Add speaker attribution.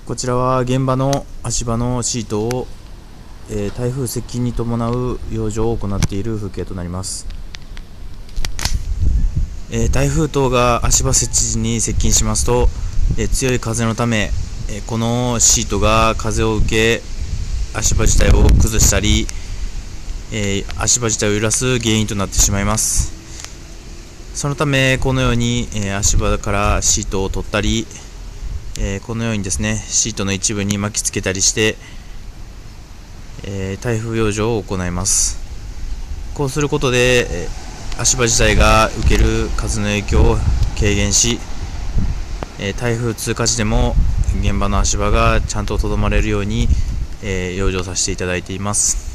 Speaker 1: こちらは現場の足場のシートを、台風接近に伴う養生を行っている風景となります。台風等が足場設置時に接近しますと、強い風のため、このシートが風を受け足場自体を崩したり、足場自体を揺らす原因となってしまいます。そのためこのように、足場からシートを取ったり、このようにですねシートの一部に巻きつけたりして、台風養生を行います。こうすることで、足場自体が受ける風の影響を軽減し、台風通過時でも現場の足場がちゃんととどまれるように、養生させていただいています。